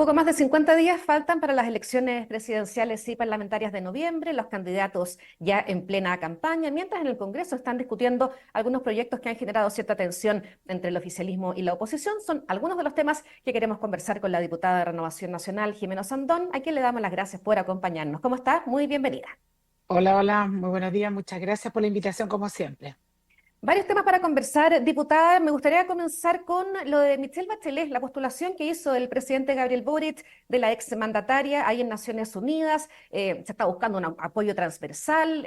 poco más de 50 días faltan para las elecciones presidenciales y parlamentarias de noviembre, los candidatos ya en plena campaña, mientras en el Congreso están discutiendo algunos proyectos que han generado cierta tensión entre el oficialismo y la oposición. Son algunos de los temas que queremos conversar con la diputada de Renovación Nacional, Jimena Sandón, a quien le damos las gracias por acompañarnos. ¿Cómo está? Muy bienvenida. Hola, hola, muy buenos días. Muchas gracias por la invitación, como siempre. Varios temas para conversar, diputada. Me gustaría comenzar con lo de Michelle Bachelet, la postulación que hizo el presidente Gabriel Boric de la ex mandataria ahí en Naciones Unidas. Se está buscando un apoyo transversal.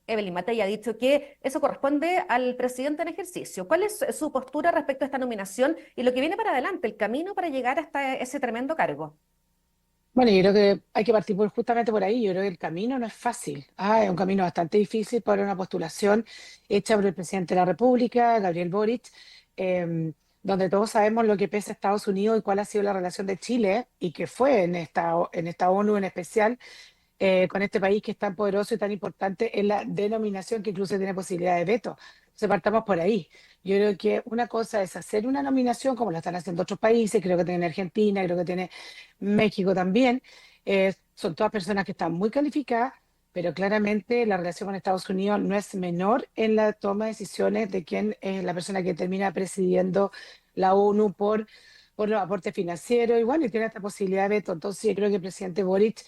Evelyn Matei ha dicho que eso corresponde al presidente en ejercicio. ¿Cuál es su postura respecto a esta nominación y lo que viene para adelante, el camino para llegar hasta ese tremendo cargo? Bueno, yo creo que hay que partir justamente por ahí. Yo creo que el camino no es fácil. Es un camino bastante difícil para una postulación hecha por el presidente de la República, Gabriel Boric, donde todos sabemos lo que pesa Estados Unidos y cuál ha sido la relación de Chile y que fue en esta ONU en especial, con este país que es tan poderoso y tan importante en la denominación que incluso tiene posibilidad de veto. Entonces partamos por ahí. Yo creo que una cosa es hacer una nominación como lo están haciendo otros países, creo que tiene Argentina, creo que tiene México también. Son todas personas que están muy calificadas, pero claramente la relación con Estados Unidos no es menor en la toma de decisiones de quién es la persona que termina presidiendo la ONU por los aportes financieros y bueno, y tiene esta posibilidad de veto. Entonces yo creo que el presidente Boric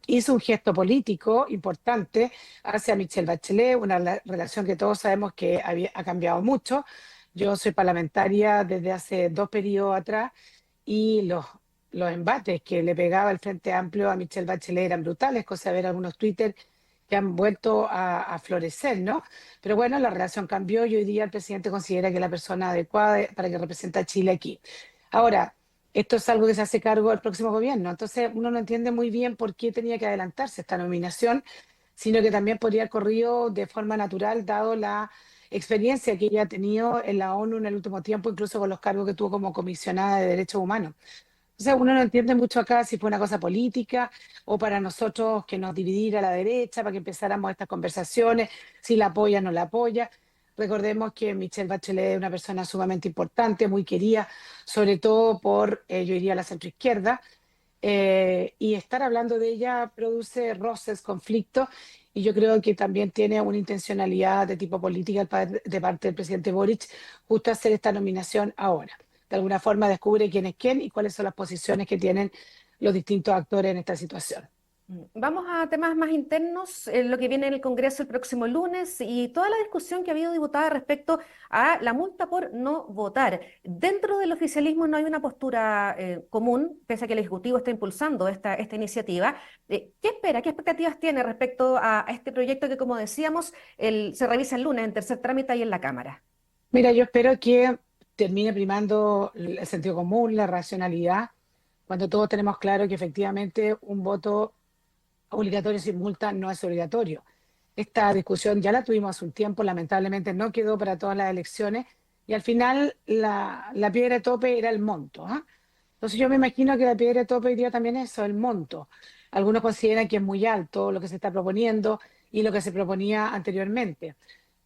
hizo un gesto político importante hacia Michelle Bachelet, una relación que todos sabemos que ha cambiado mucho. Yo soy parlamentaria desde hace 2 periodos atrás y los embates que le pegaba el Frente Amplio a Michelle Bachelet eran brutales, cosa de ver algunos Twitter que han vuelto a florecer, ¿no? Pero bueno, la relación cambió y hoy día el presidente considera que es la persona adecuada para que represente a Chile aquí. Ahora, esto es algo que se hace cargo del próximo gobierno, entonces uno no entiende muy bien por qué tenía que adelantarse esta nominación, sino que también podría haber corrido de forma natural, dado la experiencia que ella ha tenido en la ONU en el último tiempo, incluso con los cargos que tuvo como comisionada de derechos humanos. O sea, uno no entiende mucho acá si fue una cosa política o para nosotros que nos dividiera a la derecha, para que empezáramos estas conversaciones, si la apoya o no la apoya. Recordemos que Michelle Bachelet es una persona sumamente importante, muy querida, sobre todo por, yo diría, la centroizquierda, y estar hablando de ella produce roces, conflictos, y yo creo que también tiene una intencionalidad de tipo política de parte del presidente Boric, justo hacer esta nominación ahora. De alguna forma descubre quién es quién y cuáles son las posiciones que tienen los distintos actores en esta situación. Vamos a temas más internos, lo que viene en el Congreso el próximo lunes y toda la discusión que ha habido, diputada, respecto a la multa por no votar. Dentro del oficialismo no hay una postura común, pese a que el Ejecutivo está impulsando esta iniciativa. ¿Qué espera, qué expectativas tiene respecto a este proyecto que, como decíamos, se revisa el lunes en tercer trámite y en la Cámara? Mira, yo espero que termine primando el sentido común, la racionalidad, cuando todos tenemos claro que efectivamente un voto obligatorio sin multa no es obligatorio. Esta discusión ya la tuvimos hace un tiempo, lamentablemente no quedó para todas las elecciones y al final la piedra de tope era el monto, ¿ah? Entonces yo me imagino que la piedra de tope hoy día también es eso, el monto. Algunos consideran que es muy alto lo que se está proponiendo y lo que se proponía anteriormente,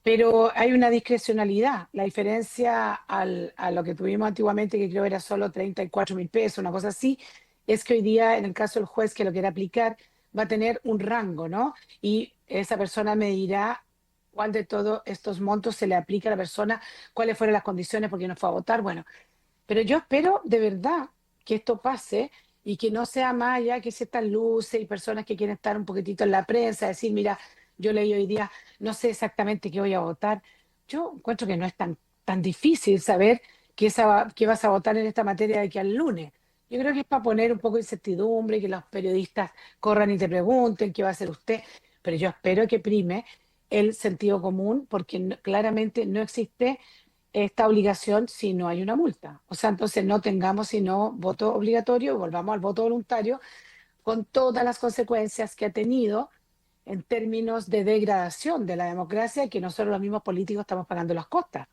pero hay una discrecionalidad. La diferencia a lo que tuvimos antiguamente, que creo era solo 34.000 pesos, una cosa así, es que hoy día, en el caso del juez que lo quiera aplicar, va a tener un rango, ¿no? Y esa persona me dirá cuál de todos estos montos se le aplica a la persona, cuáles fueron las condiciones por qué no fue a votar. Bueno, pero yo espero de verdad que esto pase y que no sea más allá que ciertas luces y personas que quieren estar un poquitito en la prensa, decir, mira, yo leí hoy día, no sé exactamente qué voy a votar. Yo encuentro que no es tan difícil saber qué vas a votar en esta materia de aquí al lunes. Yo creo que es para poner un poco de incertidumbre, que los periodistas corran y te pregunten qué va a hacer usted, pero yo espero que prime el sentido común porque claramente no existe esta obligación si no hay una multa. O sea, entonces no tengamos sino voto obligatorio, volvamos al voto voluntario con todas las consecuencias que ha tenido en términos de degradación de la democracia y que nosotros los mismos políticos estamos pagando las costas.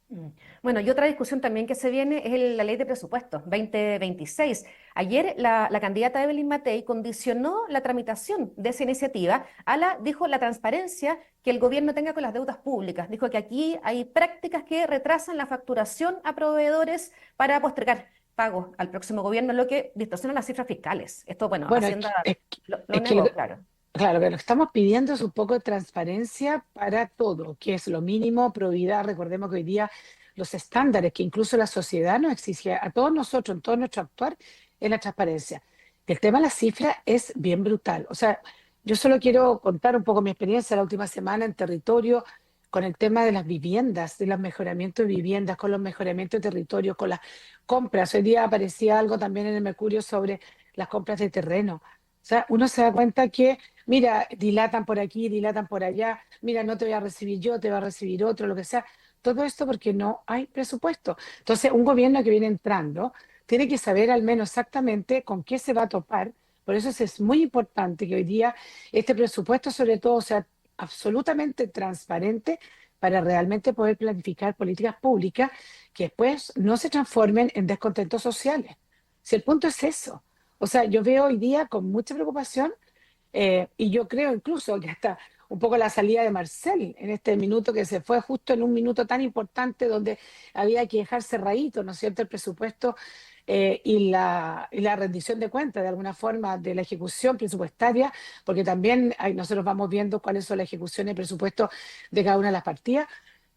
Mm. Bueno, y otra discusión también que se viene es la ley de presupuestos 2026. Ayer la candidata Evelyn Matei condicionó la tramitación de esa iniciativa a dijo, la transparencia que el gobierno tenga con las deudas públicas. Dijo que aquí hay prácticas que retrasan la facturación a proveedores para postergar pagos al próximo gobierno, lo que distorsiona las cifras fiscales. Esto, bueno, Bueno, Hacienda lo es que negó, claro. claro, que lo que estamos pidiendo es un poco de transparencia para todo, que es lo mínimo, probidad. Recordemos que hoy día los estándares que incluso la sociedad nos exige a todos nosotros, en todo nuestro actuar, es la transparencia. El tema de la cifra es bien brutal. O sea, yo solo quiero contar un poco mi experiencia la última semana en territorio con el tema de las viviendas, de los mejoramientos de viviendas, con los mejoramientos de territorio, con las compras. Hoy día aparecía algo también en el Mercurio sobre las compras de terreno. O sea, uno se da cuenta que, mira, dilatan por aquí, dilatan por allá, mira, no te voy a recibir yo, te va a recibir otro, lo que sea. Todo esto porque no hay presupuesto. Entonces, un gobierno que viene entrando tiene que saber al menos exactamente con qué se va a topar. Por eso es muy importante que hoy día este presupuesto, sobre todo, sea absolutamente transparente para realmente poder planificar políticas públicas que después no se transformen en descontentos sociales. Si el punto es eso. O sea, yo veo hoy día con mucha preocupación y yo creo incluso que hasta un poco la salida de Marcel en este minuto que se fue justo en un minuto tan importante donde había que dejar cerradito, ¿no es cierto?, el presupuesto y la rendición de cuentas de alguna forma de la ejecución presupuestaria, porque también nosotros vamos viendo cuáles son las ejecuciones de presupuesto de cada una de las partidas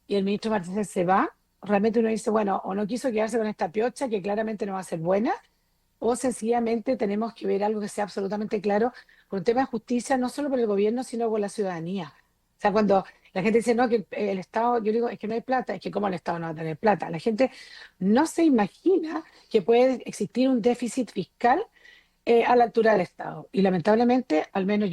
y el ministro Marcel se va. Realmente uno dice, bueno, o no quiso quedarse con esta piocha que claramente no va a ser buena o sencillamente tenemos que ver algo que sea absolutamente claro con un tema de justicia, no solo por el gobierno, sino por la ciudadanía. O sea, cuando la gente dice, no, que el Estado, yo digo, es que no hay plata, es que cómo el Estado no va a tener plata. La gente no se imagina que puede existir un déficit fiscal a la altura del Estado. Y lamentablemente, al menos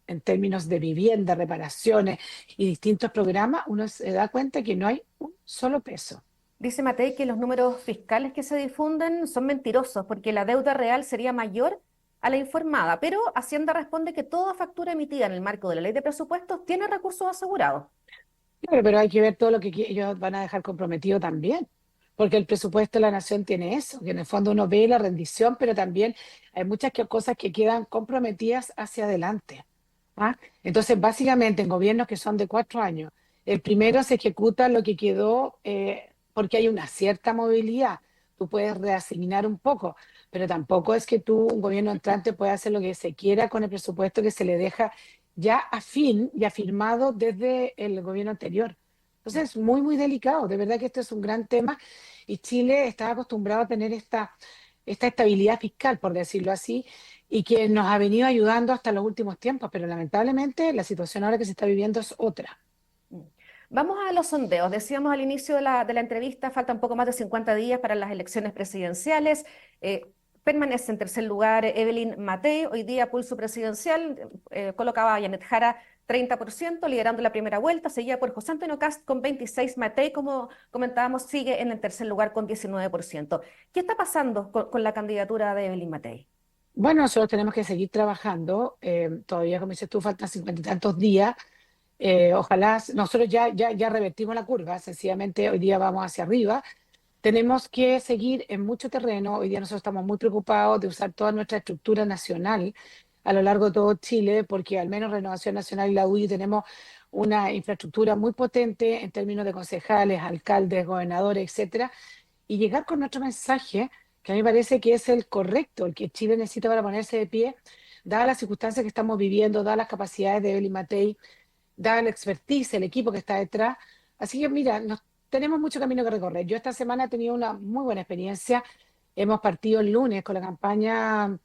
en términos de vivienda, reparaciones y distintos programas, uno se da cuenta que no hay un solo peso. Dice Matei que los números fiscales que se difunden son mentirosos porque la deuda real sería mayor a la informada, pero Hacienda responde que toda factura emitida en el marco de la ley de presupuestos tiene recursos asegurados. Claro, pero hay que ver todo lo que ellos van a dejar comprometido también, porque el presupuesto de la nación tiene eso, que en el fondo uno ve la rendición, pero también hay muchas cosas que quedan comprometidas hacia adelante. ¿Ah? Entonces, básicamente, en gobiernos que son de 4 años, el primero se ejecuta lo que quedó porque hay una cierta movilidad. Tú puedes reasignar un poco, pero tampoco es que tú, un gobierno entrante, pueda hacer lo que se quiera con el presupuesto que se le deja ya afín y afirmado desde el gobierno anterior. Entonces, es muy, muy delicado. De verdad que este es un gran tema y Chile está acostumbrado a tener esta estabilidad fiscal, por decirlo así, y que nos ha venido ayudando hasta los últimos tiempos, pero lamentablemente la situación ahora que se está viviendo es otra. Mm. Vamos a los sondeos. Decíamos al inicio de la entrevista, faltan poco más de 50 días para las elecciones presidenciales. Eh, Permanece en tercer lugar Evelyn Matei, hoy día pulso presidencial, colocaba a Janet Jara 30%, liderando la primera vuelta, seguida por José Antonio Kast con 26%, Matei, como comentábamos, sigue en el tercer lugar con 19%. ¿Qué está pasando con la candidatura de Evelyn Matei? Bueno, nosotros tenemos que seguir trabajando. Todavía, como dices tú, faltan 50 y tantos días. Ojalá nosotros ya revertimos la curva, sencillamente hoy día vamos hacia arriba. Tenemos que seguir en mucho terreno. Hoy día nosotros estamos muy preocupados de usar toda nuestra estructura nacional a lo largo de todo Chile, porque al menos Renovación Nacional y la UDI tenemos una infraestructura muy potente en términos de concejales, alcaldes, gobernadores, etcétera, y llegar con nuestro mensaje, que a mí me parece que es el correcto, el que Chile necesita para ponerse de pie, dadas las circunstancias que estamos viviendo, dadas las capacidades de Evelyn Matei, dada la expertise, el equipo que está detrás. Así que mira, tenemos mucho camino que recorrer. Yo esta semana he tenido una muy buena experiencia. Hemos partido el lunes con la campaña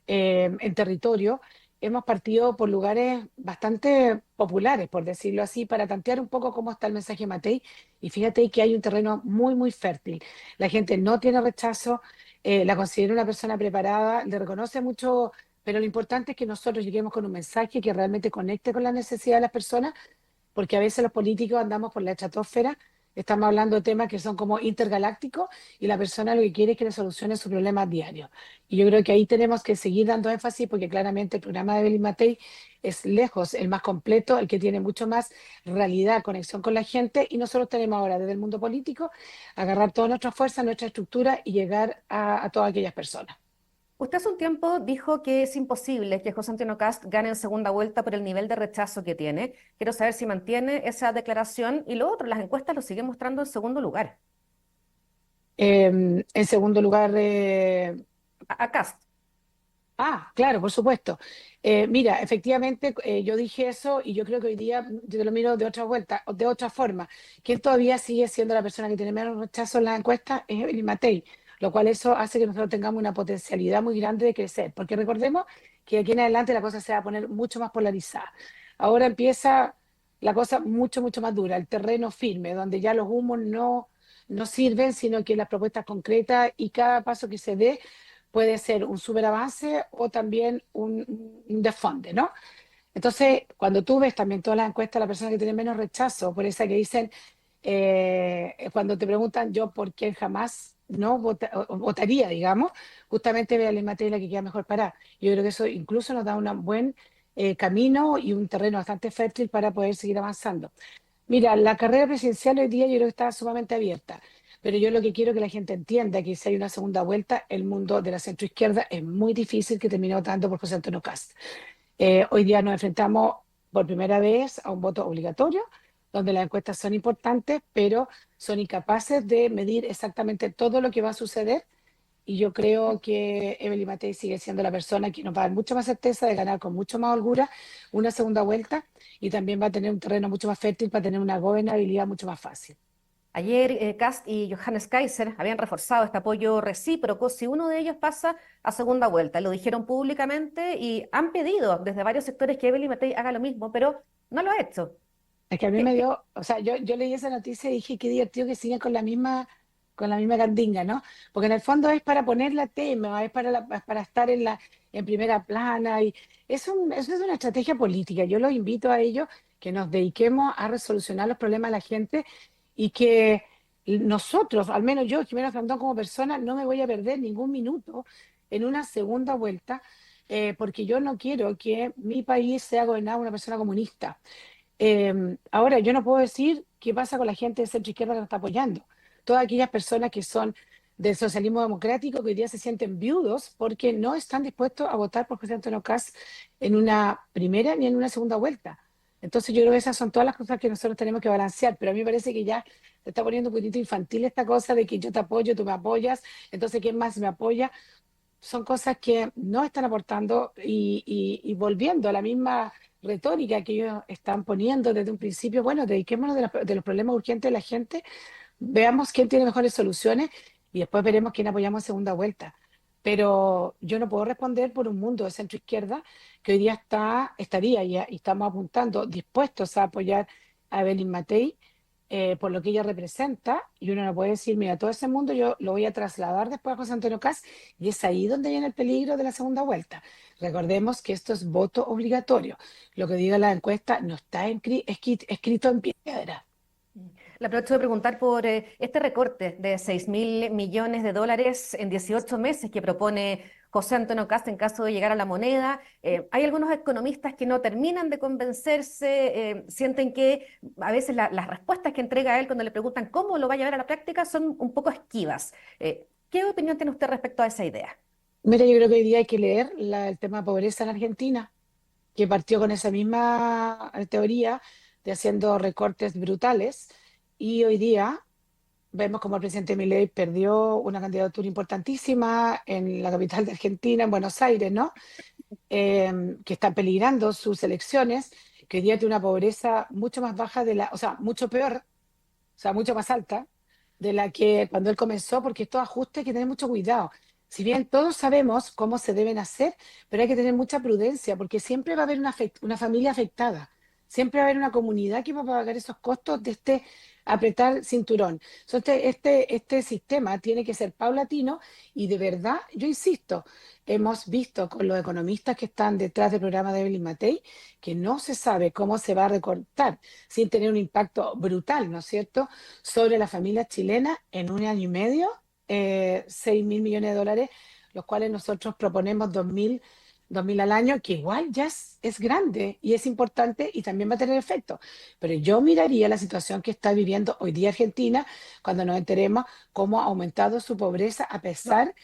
en territorio. Hemos partido por lugares bastante populares, por decirlo así, para tantear un poco cómo está el mensaje de Matei. Y fíjate que hay un terreno muy, muy fértil. La gente no tiene rechazo, la considera una persona preparada, le reconoce mucho, pero lo importante es que nosotros lleguemos con un mensaje que realmente conecte con la necesidad de las personas, porque a veces los políticos andamos por la estratosfera, estamos hablando de temas que son como intergalácticos y la persona lo que quiere es que le solucione sus problemas diarios. Y yo creo que ahí tenemos que seguir dando énfasis porque claramente el programa de Evelyn Matei es lejos el más completo, el que tiene mucho más realidad, conexión con la gente y nosotros tenemos ahora desde el mundo político agarrar toda nuestra fuerza, nuestra estructura y llegar a todas aquellas personas. Usted hace un tiempo dijo que es imposible que José Antonio Kast gane en segunda vuelta por el nivel de rechazo que tiene. Quiero saber si mantiene esa declaración y lo otro, las encuestas lo siguen mostrando en segundo lugar. En segundo lugar, A Kast. claro, por supuesto. Mira, efectivamente, yo dije eso y yo creo que hoy día yo te lo miro de otra vuelta, o de otra forma. Quien todavía sigue siendo la persona que tiene menos rechazo en las encuestas es Evelyn Matei, lo cual eso hace que nosotros tengamos una potencialidad muy grande de crecer, porque recordemos que de aquí en adelante la cosa se va a poner mucho más polarizada. Ahora empieza la cosa mucho, mucho más dura, el terreno firme, donde ya los humos no sirven, sino que las propuestas concretas y cada paso que se dé puede ser un superavance o también un desfonde, ¿no? Entonces, cuando tú ves también todas las encuestas, la persona que tiene menos rechazo, por esa que dicen, cuando te preguntan yo por quién jamás no votaría, digamos, justamente ve a la materia que queda mejor para. Yo creo que eso incluso nos da un buen camino y un terreno bastante fértil para poder seguir avanzando. Mira, la carrera presidencial hoy día yo creo que está sumamente abierta, pero yo lo que quiero que la gente entienda que si hay una segunda vuelta, el mundo de la centroizquierda es muy difícil que termine votando por José Antonio Kast. Hoy día nos enfrentamos por primera vez a un voto obligatorio, donde las encuestas son importantes, pero son incapaces de medir exactamente todo lo que va a suceder. Y yo creo que Evelyn Matei sigue siendo la persona que nos va a dar mucha más certeza de ganar con mucho más holgura una segunda vuelta y también va a tener un terreno mucho más fértil para tener una gobernabilidad mucho más fácil. Ayer Kast y Johannes Kaiser habían reforzado este apoyo recíproco si uno de ellos pasa a segunda vuelta. Lo dijeron públicamente y han pedido desde varios sectores que Evelyn Matei haga lo mismo, pero no lo ha hecho. Es que a mí me dio, o sea, yo leí esa noticia y dije, qué divertido que sigan con la misma candinga, ¿no? Porque en el fondo es para poner la tema, es para estar en primera plana y eso es una estrategia política. Yo los invito a ellos que nos dediquemos a resolucionar los problemas de la gente y que nosotros, al menos yo, Jimena Flandón como persona, no me voy a perder ningún minuto en una segunda vuelta, porque yo no quiero que mi país sea gobernado por una persona comunista. Ahora, yo no puedo decir qué pasa con la gente de centro izquierda que nos está apoyando. Todas aquellas personas que son del socialismo democrático que hoy día se sienten viudos porque no están dispuestos a votar por José Antonio Kast en una primera ni en una segunda vuelta. Entonces yo creo que esas son todas las cosas que nosotros tenemos que balancear, pero a mí me parece que ya se está poniendo un poquitito infantil esta cosa de que yo te apoyo, tú me apoyas, entonces ¿quién más me apoya? Son cosas que no están aportando y volviendo a la misma retórica que ellos están poniendo desde un principio. Bueno, dediquémonos de los problemas urgentes de la gente, veamos quién tiene mejores soluciones y después veremos quién apoyamos en segunda vuelta. Pero yo no puedo responder por un mundo de centro izquierda que hoy día estaría y estamos apuntando dispuestos a apoyar a Evelyn Matei, por lo que ella representa, y uno no puede decir, mira, todo ese mundo yo lo voy a trasladar después a José Antonio Kast, y es ahí donde viene el peligro de la segunda vuelta. Recordemos que esto es voto obligatorio. Lo que diga la encuesta no está escrito en piedra. Le aprovecho de preguntar por este recorte de 6.000 millones de dólares en 18 meses que propone José Antonio Kast en caso de llegar a la moneda. Hay algunos economistas que no terminan de convencerse, sienten que a veces las respuestas que entrega él cuando le preguntan cómo lo va a llevar a la práctica son un poco esquivas. ¿Qué opinión tiene usted respecto a esa idea? Mira, yo creo que hoy día hay que leer el tema de pobreza en Argentina, que partió con esa misma teoría de haciendo recortes brutales, y hoy día vemos como el presidente Milei perdió una candidatura importantísima en la capital de Argentina, en Buenos Aires, ¿no? Que están peligrando sus elecciones, que hoy día tiene una pobreza mucho más baja o sea, mucho peor, o sea, mucho más alta de la que cuando él comenzó, porque estos ajustes hay que tener mucho cuidado. Si bien todos sabemos cómo se deben hacer, pero hay que tener mucha prudencia, porque siempre va a haber una familia afectada, siempre va a haber una comunidad que va a pagar esos costos de este apretar cinturón. Entonces, este sistema tiene que ser paulatino y de verdad, yo insisto, hemos visto con los economistas que están detrás del programa de Evelyn Matei que no se sabe cómo se va a recortar sin tener un impacto brutal, ¿no es cierto?, sobre las familias chilenas en un año y medio, 6.000 millones de dólares, los cuales nosotros proponemos 2.000 al año, que igual ya es grande y es importante y también va a tener efecto. Pero yo miraría la situación que está viviendo hoy día Argentina cuando nos enteremos cómo ha aumentado su pobreza a No, pesar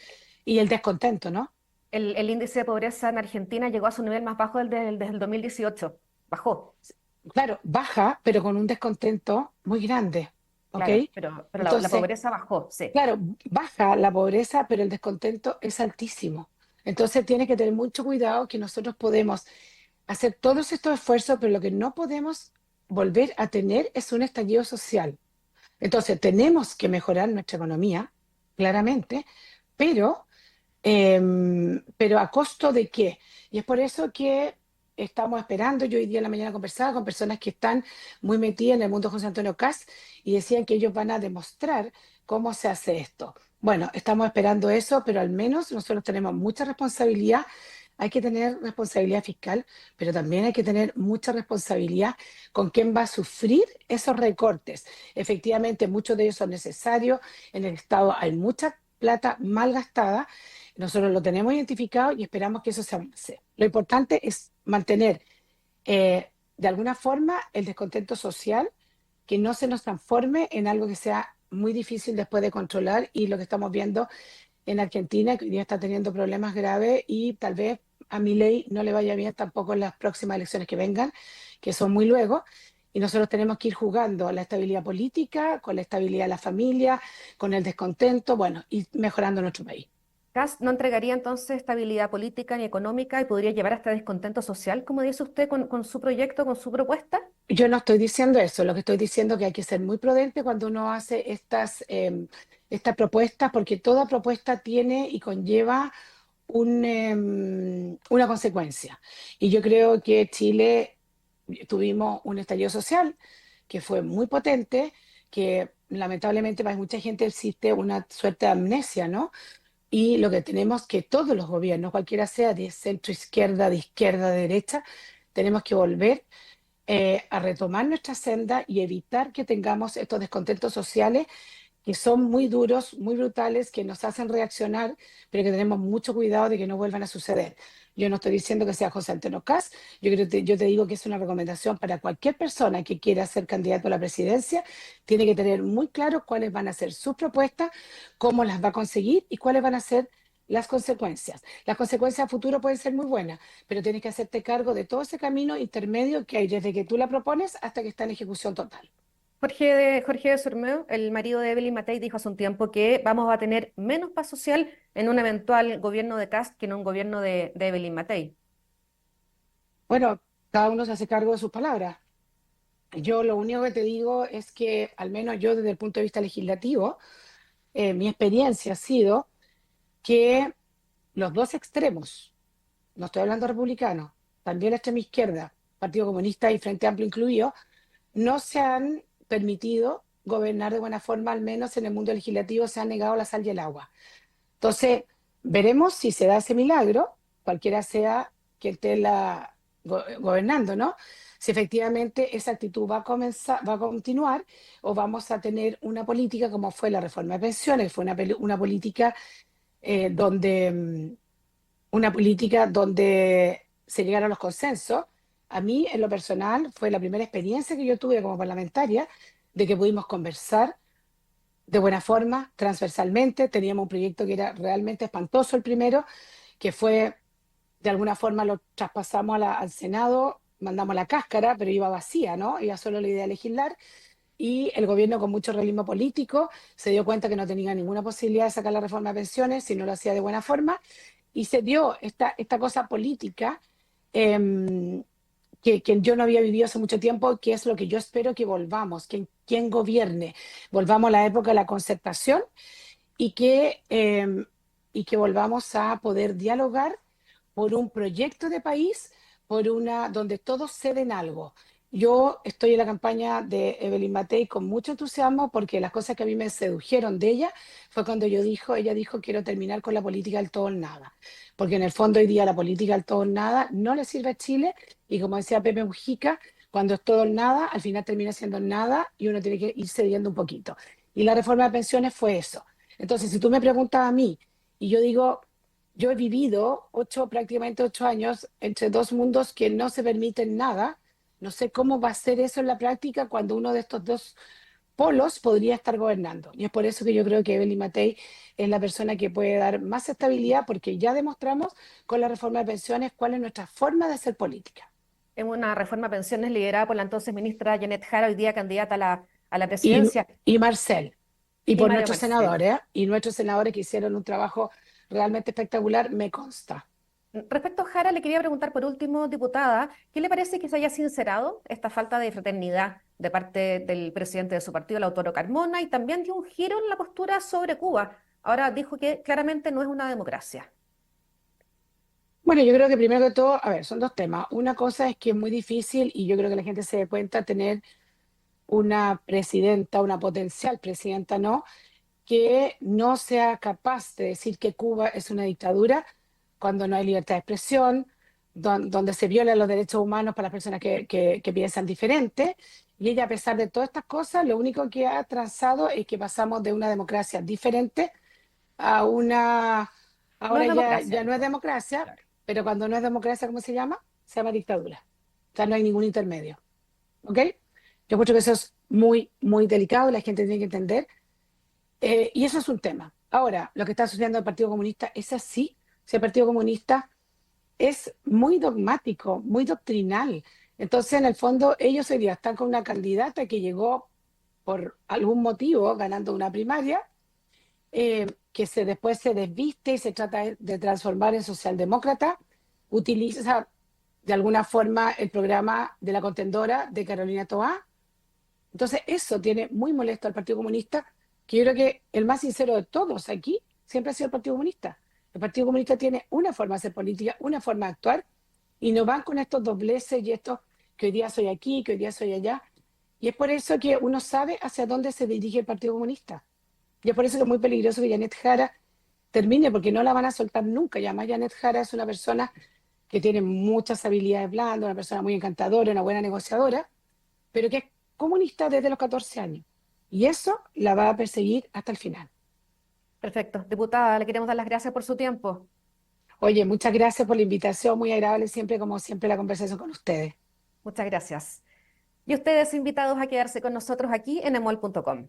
y el descontento, ¿no? el índice de pobreza en Argentina llegó a su nivel más bajo desde el 2018. Bajó. Claro, baja, pero con un descontento muy grande. ¿ok? claro, pero la Entonces, pobreza bajó, sí. claro, baja la pobreza, pero el descontento es altísimo. Entonces, tiene que tener mucho cuidado que nosotros podemos hacer todos estos esfuerzos, pero lo que no podemos volver a tener es un estallido social. Entonces, tenemos que mejorar nuestra economía, claramente, pero pero ¿a costo de qué? Y es por eso que estamos esperando. Yo hoy día en la mañana conversaba con personas que están muy metidas en el mundo de José Antonio Caz y decían que ellos van a demostrar cómo se hace esto. Bueno, estamos esperando eso, pero al menos nosotros tenemos mucha responsabilidad. Hay que tener responsabilidad fiscal, pero también hay que tener mucha responsabilidad con quién va a sufrir esos recortes. Efectivamente, muchos de ellos son necesarios. En el Estado hay mucha plata mal gastada. Nosotros lo tenemos identificado y esperamos que eso se avance. Lo importante es mantener de alguna forma el descontento social, que no se nos transforme en algo que sea muy difícil después de controlar y lo que estamos viendo en Argentina, que hoy día está teniendo problemas graves y tal vez a Milei no le vaya bien tampoco en las próximas elecciones que vengan, que son muy luego. Y nosotros tenemos que ir jugando la estabilidad política, con la estabilidad de la familia, con el descontento, bueno, y mejorando nuestro país. Kast no entregaría entonces estabilidad política ni económica y podría llevar hasta descontento social, como dice usted, con su proyecto, con su propuesta. Yo no estoy diciendo eso, lo que estoy diciendo es que hay que ser muy prudente cuando uno hace estas propuestas, porque toda propuesta tiene y conlleva una consecuencia. Y yo creo que Chile tuvimos un estallido social que fue muy potente, que lamentablemente para mucha gente existe una suerte de amnesia, ¿no? Y lo que tenemos que todos los gobiernos, cualquiera sea de centro izquierda, de izquierda, de derecha, tenemos que volver a retomar nuestra senda y evitar que tengamos estos descontentos sociales que son muy duros, muy brutales, que nos hacen reaccionar, pero que tenemos mucho cuidado de que no vuelvan a suceder. Yo no estoy diciendo que sea José Antonio Caz, yo te digo que es una recomendación para cualquier persona que quiera ser candidato a la presidencia, tiene que tener muy claro cuáles van a ser sus propuestas, cómo las va a conseguir y cuáles van a ser las consecuencias. Las consecuencias a futuro pueden ser muy buenas, pero tienes que hacerte cargo de todo ese camino intermedio que hay desde que tú la propones hasta que está en ejecución total. Jorge de Sormeo, el marido de Evelyn Matei, dijo hace un tiempo que vamos a tener menos paz social en un eventual gobierno de Kast que en un gobierno de Evelyn Matei. Bueno, cada uno se hace cargo de sus palabras. Yo lo único que te digo es que, al menos yo desde el punto de vista legislativo, mi experiencia ha sido que los dos extremos, no estoy hablando republicano, también la extrema izquierda, Partido Comunista y Frente Amplio incluido, no se han permitido gobernar de buena forma, al menos en el mundo legislativo se han negado la sal y el agua. Entonces, veremos si se da ese milagro, cualquiera sea que esté gobernando, ¿no? Si efectivamente esa actitud va a comenzar, va a continuar o vamos a tener una política como fue la reforma de pensiones, fue una política una política donde se llegaron a los consensos. A mí, en lo personal, fue la primera experiencia que yo tuve como parlamentaria de que pudimos conversar de buena forma, transversalmente. Teníamos un proyecto que era realmente espantoso el primero, que fue, de alguna forma, lo traspasamos al Senado, mandamos la cáscara, pero iba vacía, ¿no? Iba solo la idea de legislar. Y el gobierno, con mucho realismo político, se dio cuenta que no tenía ninguna posibilidad de sacar la reforma de pensiones si no lo hacía de buena forma. Y se dio esta cosa política eh, que yo no había vivido hace mucho tiempo, que es lo que yo espero que volvamos, que quien gobierne, volvamos a la época de la concertación y y que volvamos a poder dialogar por un proyecto de país, por donde todos ceden algo. Yo estoy en la campaña de Evelyn Matei con mucho entusiasmo porque las cosas que a mí me sedujeron de ella fue cuando ella dijo, quiero terminar con la política del todo o nada. Porque en el fondo hoy día la política del todo o nada no le sirve a Chile y como decía Pepe Mujica, cuando es todo o nada, al final termina siendo nada y uno tiene que ir cediendo un poquito. Y la reforma de pensiones fue eso. Entonces, si tú me preguntas a mí y yo digo, yo he vivido prácticamente 8 años entre dos mundos que no se permiten nada. No sé cómo va a ser eso en la práctica cuando uno de estos dos polos podría estar gobernando. Y es por eso que yo creo que Evelyn Matei es la persona que puede dar más estabilidad, porque ya demostramos con la reforma de pensiones cuál es nuestra forma de hacer política. En una reforma de pensiones liderada por la entonces ministra Janet Jara, hoy día candidata a la Y, presidencia, y Marcel, y y por Mario nuestros Marcel. senadores, ¿eh? Y nuestros senadores que hicieron un trabajo realmente espectacular, me consta. Respecto a Jara, le quería preguntar por último, diputada, ¿qué le parece que se haya sincerado esta falta de fraternidad de parte del presidente de su partido, Lautaro Carmona, y también dio un giro en la postura sobre Cuba? Ahora dijo que claramente no es una democracia. Bueno, yo creo que primero que todo, a ver, son dos temas. Una cosa es que es muy difícil y yo creo que la gente se dé cuenta tener una presidenta, una potencial presidenta, ¿no? Que no sea capaz de decir que Cuba es una dictadura cuando no hay libertad de expresión, donde se violan los derechos humanos para las personas que piensan diferente. Y ella, a pesar de todas estas cosas, lo único que ha trazado es que pasamos de una democracia diferente a una, No ahora es ya democracia, no es dijo. democracia, Claro. pero cuando no es democracia, ¿cómo se llama? Se llama dictadura. O sea, no hay ningún intermedio. ¿Ok? Yo creo que eso es muy, muy delicado y la gente tiene que entender. Y eso es un tema. Ahora, lo que está sucediendo en el Partido Comunista es así. O sea, el Partido Comunista es muy dogmático, muy doctrinal. Entonces, en el fondo, ellos hoy día están con una candidata que llegó por algún motivo ganando una primaria, que después se desviste y se trata de transformar en socialdemócrata, utiliza de alguna forma el programa de la contendora de Carolina Toá. Entonces, eso tiene muy molesto al Partido Comunista, que yo creo que el más sincero de todos aquí siempre ha sido el Partido Comunista. El Partido Comunista tiene una forma de hacer política, una forma de actuar, y no van con estos dobleces y estos que hoy día soy aquí, que hoy día soy allá. Y es por eso que uno sabe hacia dónde se dirige el Partido Comunista. Y es por eso que es muy peligroso que Janet Jara termine, porque no la van a soltar nunca. Y además Janet Jara es una persona que tiene muchas habilidades blandas, una persona muy encantadora, una buena negociadora, pero que es comunista desde los 14 años. Y eso la va a perseguir hasta el final. Perfecto. Diputada, le queremos dar las gracias por su tiempo. Oye, muchas gracias por la invitación, muy agradable siempre, como siempre, la conversación con ustedes. Muchas gracias. Y ustedes invitados a quedarse con nosotros aquí en emol.com.